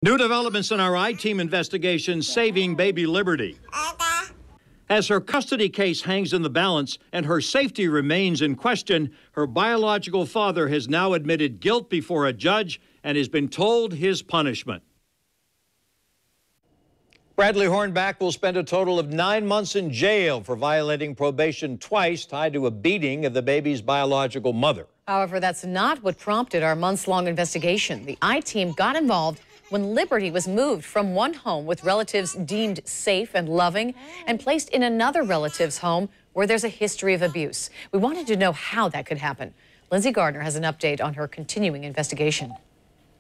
New developments in our I-Team investigation saving baby Liberty. As her custody case hangs in the balance and her safety remains in question, her biological father has now admitted guilt before a judge and has been told his punishment. Bradley Hornback will spend a total of 9 months in jail for violating probation twice, tied to a beating of the baby's biological mother. However, that's not what prompted our months-long investigation. The I-Team got involved when Liberty was moved from one home with relatives deemed safe and loving and placed in another relative's home where there's a history of abuse. We wanted to know how that could happen. Lindsay Gardner has an update on her continuing investigation.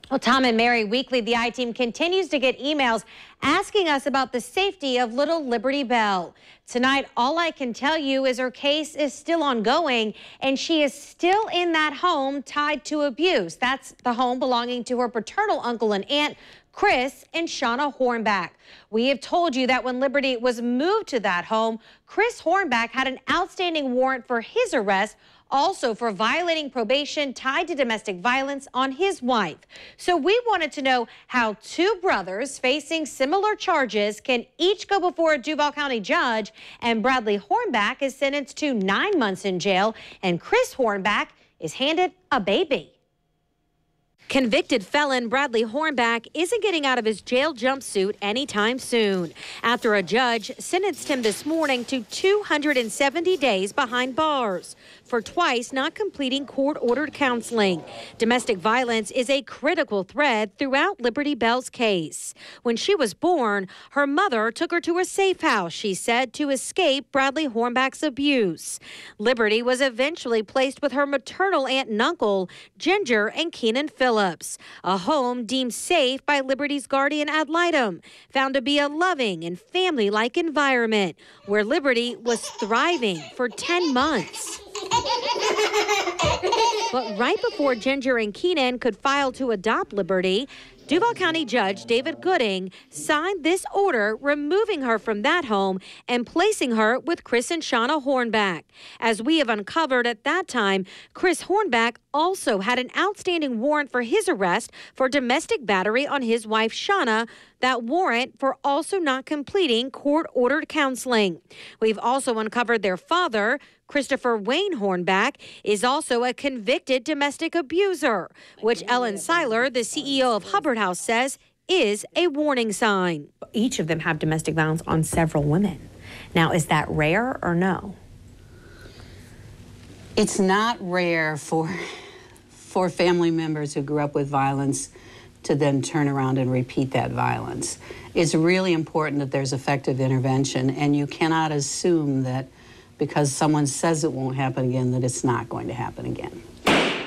Well, Tom and Mary, weekly, the I-Team continues to get emails asking us about the safety of little Liberty Belle. Tonight, all I can tell you is her case is still ongoing, and she is still in that home tied to abuse. That's the home belonging to her paternal uncle and aunt, Chris and Shauna Hornback. We have told you that when Liberty was moved to that home, Chris Hornback had an outstanding warrant for his arrest, also for violating probation tied to domestic violence on his wife. So we wanted to know how two brothers facing similar charges can each go before a Duval County judge, and Bradley Hornback is sentenced to 9 months in jail, and Chris Hornback is handed a baby. Convicted felon Bradley Hornback isn't getting out of his jail jumpsuit anytime soon after a judge sentenced him this morning to 270 days behind bars for twice not completing court-ordered counseling. Domestic violence is a critical thread throughout Liberty Belle's case. When she was born, her mother took her to a safe house, she said, to escape Bradley Hornback's abuse. Liberty was eventually placed with her maternal aunt and uncle, Ginger and Keenan Phillips, a home deemed safe by Liberty's guardian ad litem, found to be a loving and family-like environment where Liberty was thriving for 10 months. But right before Ginger and Keenan could file to adopt Liberty, Duval County Judge David Gooding signed this order removing her from that home and placing her with Chris and Shauna Hornback. As we have uncovered at that time, Chris Hornback also had an outstanding warrant for his arrest for domestic battery on his wife Shauna. That warrant for also not completing court-ordered counseling. We've also uncovered their father, Christopher Wayne Hornback, is also a convicted domestic abuser, which Ellen Seiler, the CEO of Hubbard House, says is a warning sign. Each of them have domestic violence on several women. Now, is that rare or no? It's not rare for family members who grew up with violence to then turn around and repeat that violence. It's really important that there's effective intervention, and you cannot assume that because someone says it won't happen again, that it's not going to happen again.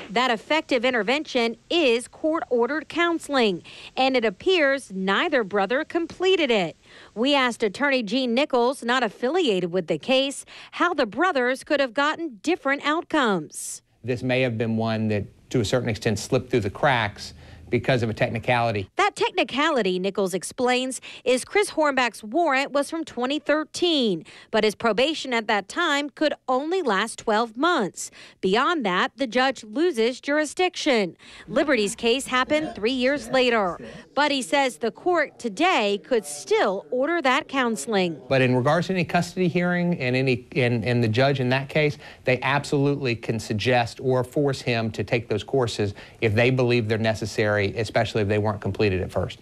That effective intervention is court-ordered counseling, and it appears neither brother completed it. We asked attorney Gene Nichols, not affiliated with the case, how the brothers could have gotten different outcomes. This may have been one that, to a certain extent, slipped through the cracks because of a technicality. That technicality, Nichols explains, is Chris Hornback's warrant was from 2013, but his probation at that time could only last 12 months. Beyond that, the judge loses jurisdiction. Liberty's case happened 3 years later, but he says the court today could still order that counseling. But in regards to any custody hearing and the judge in that case, they absolutely can suggest or force him to take those courses if they believe they're necessary, especially if they weren't completed at first.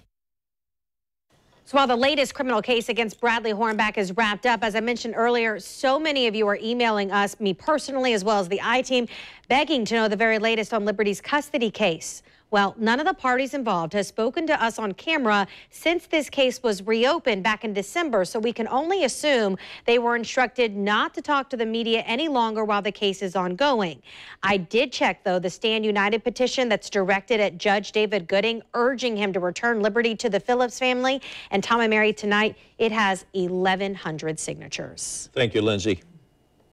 So while the latest criminal case against Bradley Hornback is wrapped up, as I mentioned earlier, so many of you are emailing us, me personally, as well as the I-Team, begging to know the very latest on Liberty's custody case. Well, none of the parties involved has spoken to us on camera since this case was reopened back in December, so we can only assume they were instructed not to talk to the media any longer while the case is ongoing. I did check, though, the Stand United petition that's directed at Judge David Gooding, urging him to return Liberty to the Phillips family. And Tom and Mary, tonight, it has 1,100 signatures. Thank you, Lindsay.